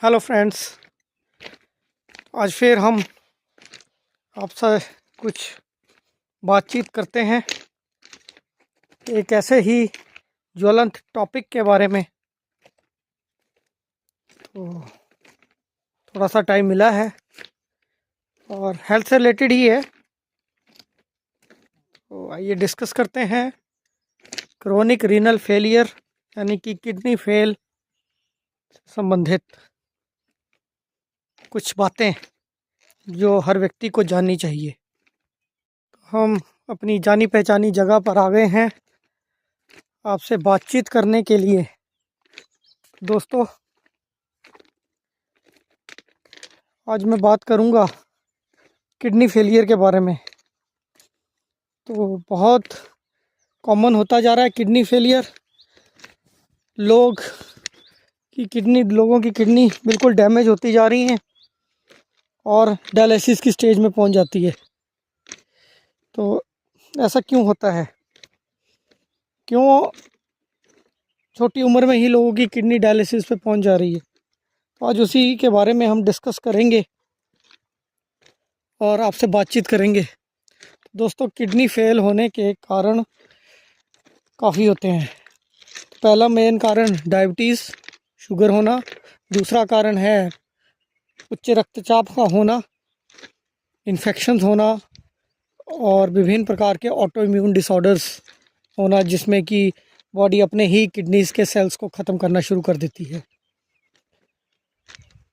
Hello friends, आज फिर हम आपसे कुछ बातचीत करते हैं एक ऐसे ही ज्वलंत टॉपिक के बारे में। तो थोड़ा सा टाइम मिला है और हेल्थ से रिलेटेड ही है, तो आइए डिस्कस करते हैं क्रोनिक रीनल फेलियर यानी कि किडनी फेल से संबंधित कुछ बातें जो हर व्यक्ति को जाननी चाहिए। हम अपनी जानी पहचानी जगह पर आ गए हैं आपसे बातचीत करने के लिए। दोस्तों, आज मैं बात करूंगा किडनी फेलियर के बारे में। तो बहुत कॉमन होता जा रहा है किडनी फेलियर। लोगों की किडनी बिल्कुल डैमेज होती जा रही हैं और डायलिसिस की स्टेज में पहुंच जाती है। तो ऐसा क्यों होता है? क्यों छोटी उम्र में ही लोगों की किडनी डायलिसिस पे पहुंच जा रही है? तो आज उसी के बारे में हम डिस्कस करेंगे और आपसे बातचीत करेंगे। दोस्तों, किडनी फेल होने के कारण काफ़ी होते हैं। पहला मेन कारण डायबिटीज़, शुगर होना। दूसरा कारण है उच्च रक्तचाप का होना, इन्फेक्शंस होना और विभिन्न प्रकार के ऑटो इम्यून डिसऑर्डर्स होना, जिसमें कि बॉडी अपने ही किडनीज़ के सेल्स को ख़त्म करना शुरू कर देती है।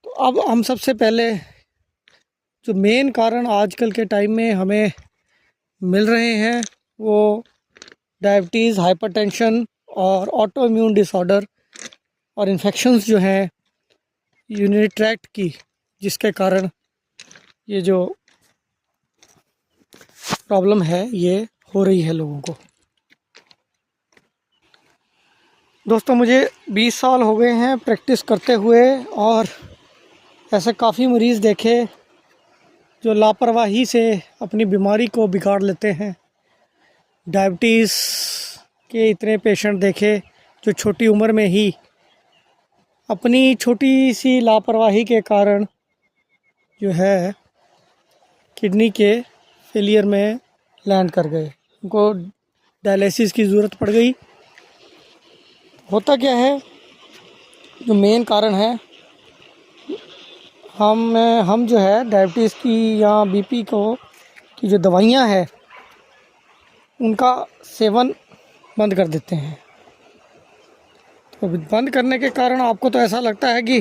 तो अब हम सबसे पहले जो मेन कारण आजकल के टाइम में हमें मिल रहे हैं वो डायबिटीज़, हाइपरटेंशन और ऑटो इम्यून डिसऑर्डर और इन्फेक्शंस जो हैं यूरिनरी ट्रैक्ट की, जिसके कारण ये जो प्रॉब्लम है ये हो रही है लोगों को। दोस्तों, मुझे 20 साल हो गए हैं प्रैक्टिस करते हुए और ऐसे काफ़ी मरीज़ देखे जो लापरवाही से अपनी बीमारी को बिगाड़ लेते हैं। डायबिटीज़ के इतने पेशेंट देखे जो छोटी उम्र में ही अपनी छोटी सी लापरवाही के कारण जो है किडनी के फेलियर में लैंड कर गए, उनको डायलिसिस की ज़रूरत पड़ गई। होता क्या है, जो मेन कारण है, हम जो है डायबिटीज़ की या बीपी की जो दवाइयाँ हैं उनका सेवन बंद कर देते हैं। तो बंद करने के कारण आपको तो ऐसा लगता है कि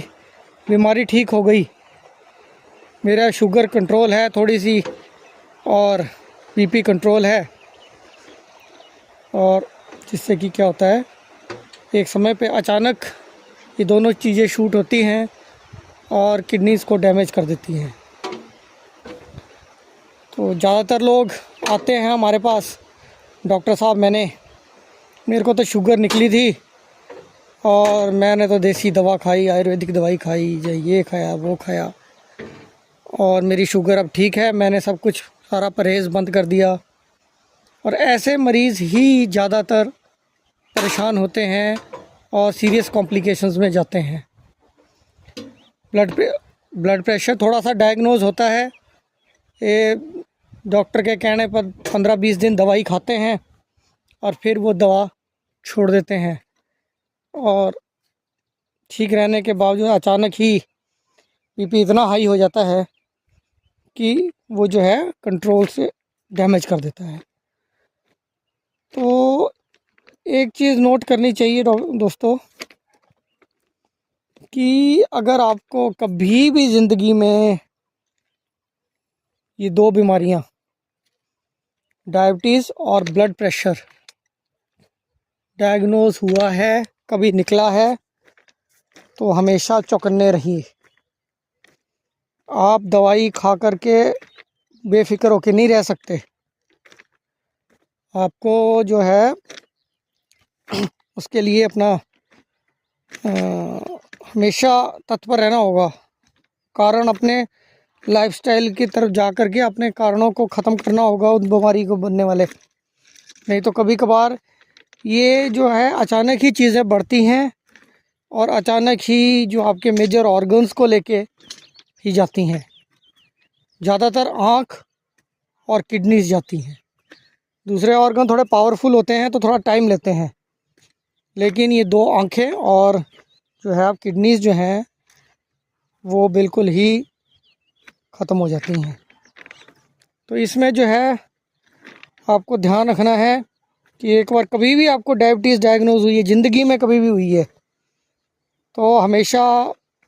बीमारी ठीक हो गई, मेरा शुगर कंट्रोल है थोड़ी सी और बीपी कंट्रोल है, और जिससे कि क्या होता है, एक समय पे अचानक ये दोनों चीज़ें शूट होती हैं और किडनीज़ को डैमेज कर देती हैं। तो ज़्यादातर लोग आते हैं हमारे पास, डॉक्टर साहब मेरे को तो शुगर निकली थी और मैंने तो देसी दवा खाई, आयुर्वेदिक दवाई खाई, ये खाया वो खाया और मेरी शुगर अब ठीक है, मैंने सब कुछ सारा परहेज़ बंद कर दिया। और ऐसे मरीज़ ही ज़्यादातर परेशान होते हैं और सीरियस कॉम्प्लिकेशंस में जाते हैं। ब्लड प्रेशर थोड़ा सा डायग्नोज होता है, ये डॉक्टर के कहने पर 15-20 दिन दवाई खाते हैं और फिर वो दवा छोड़ देते हैं, और ठीक रहने के बावजूद अचानक ही बीपी इतना हाई हो जाता है कि वो जो है कंट्रोल से डैमेज कर देता है। तो एक चीज़ नोट करनी चाहिए दोस्तों, कि अगर आपको कभी भी ज़िंदगी में ये दो बीमारियां, डायबिटीज़ और ब्लड प्रेशर, डायग्नोज हुआ है, कभी निकला है, तो हमेशा चौकन्ने रहिए। आप दवाई खा करके बेफिक्र होकर नहीं रह सकते। आपको जो है उसके लिए अपना हमेशा तत्पर रहना होगा। कारण अपने लाइफस्टाइल की तरफ जा कर के अपने कारणों को ख़त्म करना होगा, उस बीमारी को बनने वाले। नहीं तो कभी कभार ये जो है अचानक ही चीज़ें बढ़ती हैं और अचानक ही जो आपके मेजर ऑर्गन्स को लेके ही जाती हैं। ज़्यादातर आँख और किडनीज जाती हैं। दूसरे ऑर्गन थोड़े पावरफुल होते हैं तो थोड़ा टाइम लेते हैं, लेकिन ये दो आँखें और जो है आप किडनीज जो हैं वो बिल्कुल ही ख़त्म हो जाती हैं। तो इसमें जो है आपको ध्यान रखना है कि एक बार कभी भी आपको डायबिटीज़ डायग्नोज हुई है, ज़िंदगी में कभी भी हुई है, तो हमेशा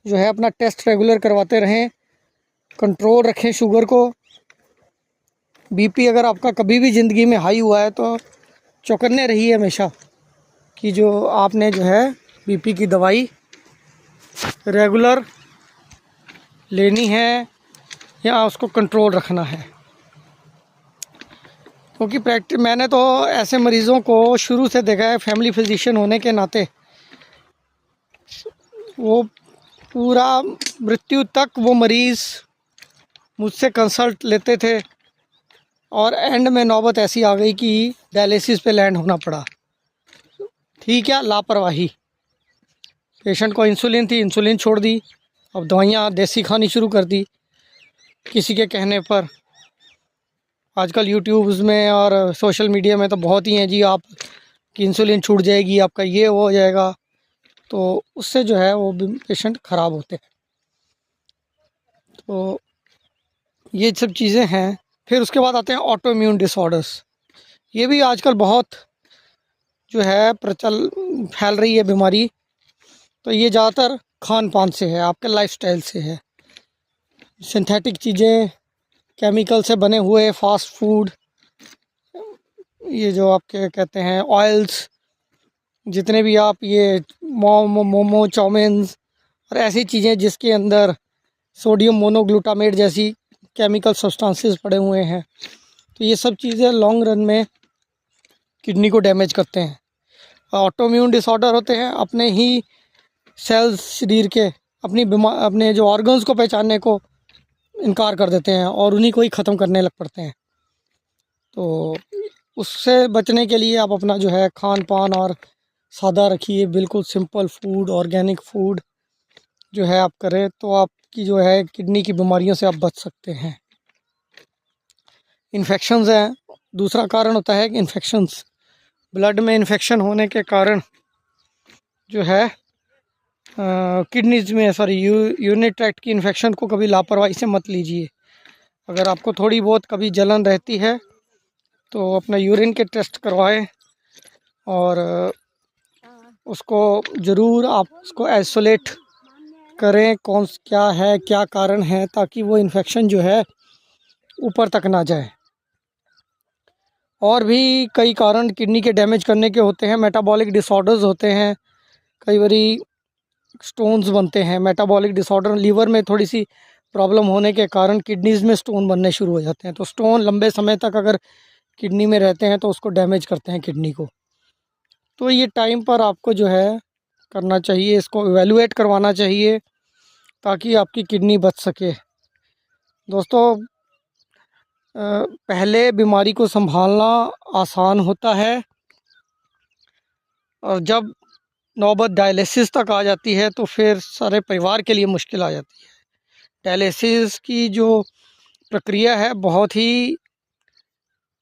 जो है अपना टेस्ट रेगुलर करवाते रहें, कंट्रोल रखें शुगर को। बीपी अगर आपका कभी भी ज़िंदगी में हाई हुआ है तो चौकन्ने रहिए हमेशा कि जो आपने जो है बीपी की दवाई रेगुलर लेनी है या उसको कंट्रोल रखना है। क्योंकि मैंने तो ऐसे मरीज़ों को शुरू से देखा है, फैमिली फिजिशियन होने के नाते वो पूरा मृत्यु तक वो मरीज़ मुझसे कंसल्ट लेते थे और एंड में नौबत ऐसी आ गई कि डायलिसिस पे लैंड होना पड़ा। ठीक है, लापरवाही। पेशेंट को इंसुलिन थी, इंसुलिन छोड़ दी, अब दवाइयाँ देसी खानी शुरू कर दी किसी के कहने पर। आजकल यूट्यूब्स में और सोशल मीडिया में तो बहुत ही हैं जी, आप की इंसुलिन छूट जाएगी, आपका ये हो जाएगा, तो उससे जो है वो पेशेंट ख़राब होते हैं। तो ये सब चीज़ें हैं। फिर उसके बाद आते हैं ऑटो इम्यून डिसऑर्डर्स। ये भी आजकल बहुत जो है फैल रही है बीमारी। तो ये ज़्यादातर खान पान से है, आपके लाइफस्टाइल से है। सिंथेटिक चीज़ें, केमिकल से बने हुए फास्ट फूड, ये जो आपके कहते हैं ऑयल्स, जितने भी आप ये मोमो चाउमीन्स और ऐसी चीज़ें जिसके अंदर सोडियम मोनोग्लूटामेट जैसी केमिकल सब्सटेंसेस पड़े हुए हैं, तो ये सब चीज़ें लॉन्ग रन में किडनी को डैमेज करते हैं। ऑटोइम्यून डिसऑर्डर होते हैं, अपने ही सेल्स शरीर के अपने जो ऑर्गन्स को पहचानने को इनकार कर देते हैं और उन्हीं को ही ख़त्म करने लग पड़ते हैं। तो उससे बचने के लिए आप अपना जो है खान पान और सादा रखिए, बिल्कुल सिंपल फूड, ऑर्गेनिक फूड जो है आप करें, तो आपकी जो है किडनी की बीमारियों से आप बच सकते हैं। इन्फेक्शंस हैं, दूसरा कारण होता है कि इन्फेक्शंस, ब्लड में इन्फेक्शन होने के कारण जो है किडनीज में यूरिनरी ट्रैक्ट की इन्फेक्शन को कभी लापरवाही से मत लीजिए। अगर आपको थोड़ी बहुत कभी जलन रहती है तो अपना यूरिन के टेस्ट करवाएं और उसको ज़रूर आप उसको आइसोलेट करें, क्या है, क्या कारण है, ताकि वो इन्फेक्शन जो है ऊपर तक ना जाए। और भी कई कारण किडनी के डैमेज करने के होते हैं। मेटाबॉलिक डिसऑर्डर्स होते हैं, कई बारी स्टोन्स बनते हैं। मेटाबॉलिक डिसऑर्डर, लीवर में थोड़ी सी प्रॉब्लम होने के कारण किडनीज़ में स्टोन बनने शुरू हो जाते हैं। तो स्टोन लंबे समय तक अगर किडनी में रहते हैं तो उसको डैमेज करते हैं किडनी को। तो ये टाइम पर आपको जो है करना चाहिए, इसको इवैल्यूएट करवाना चाहिए ताकि आपकी किडनी बच सके। दोस्तों, पहले बीमारी को संभालना आसान होता है और जब नौबत डायलिसिस तक आ जाती है तो फिर सारे परिवार के लिए मुश्किल आ जाती है। डायलिसिस की जो प्रक्रिया है बहुत ही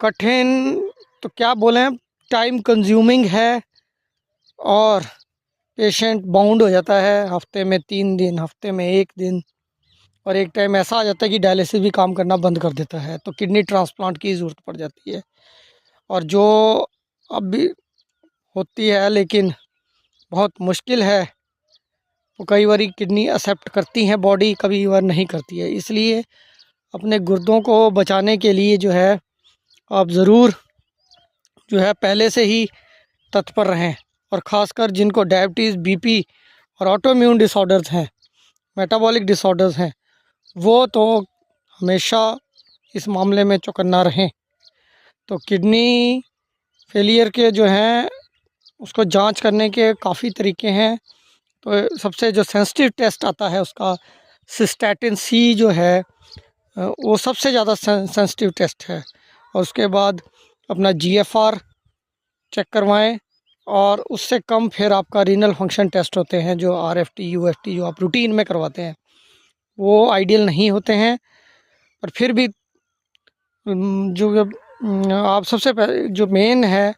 कठिन, तो क्या बोलें, टाइम कंज्यूमिंग है और पेशेंट बाउंड हो जाता है हफ्ते में 3 दिन, हफ्ते में 1 दिन, और एक टाइम ऐसा आ जाता है कि डायलिसिस भी काम करना बंद कर देता है, तो किडनी ट्रांसप्लांट की ज़रूरत पड़ जाती है। और जो अब भी होती है लेकिन बहुत मुश्किल है, वो कई बार किडनी एक्सेप्ट करती हैं बॉडी, कभी बार नहीं करती है। इसलिए अपने गुर्दों को बचाने के लिए जो है आप ज़रूर जो है पहले से ही तत्पर रहें। और ख़ासकर जिनको डायबिटीज़, बीपी और ऑटोइम्यून डिसऑर्डर्स हैं, मेटाबॉलिक डिसऑर्डर्स हैं, वो तो हमेशा इस मामले में चौकन्ना रहें। तो किडनी फेलियर के जो हैं उसको जांच करने के काफ़ी तरीके हैं। तो सबसे जो सेंसिटिव टेस्ट आता है उसका सिस्टैटिन सी जो है वो सबसे ज़्यादा सेंसिटिव टेस्ट है। और उसके बाद अपना जीएफआर चेक करवाएं, और उससे कम फिर आपका रीनल फंक्शन टेस्ट होते हैं, जो RFT UFT जो आप रूटीन में करवाते हैं, वो आइडियल नहीं होते हैं। पर फिर भी आप सबसे पहले जो मेन है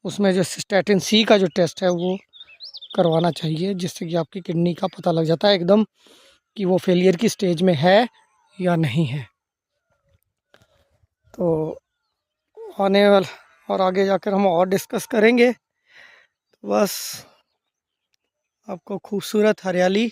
उसमें जो स्टैटिन C का जो टेस्ट है वो करवाना चाहिए, जिससे कि आपकी किडनी का पता लग जाता है एकदम कि वो फेलियर की स्टेज में है या नहीं है। तो आने वाला और आगे जाकर हम और डिस्कस करेंगे। तो बस आपको खूबसूरत हरियाली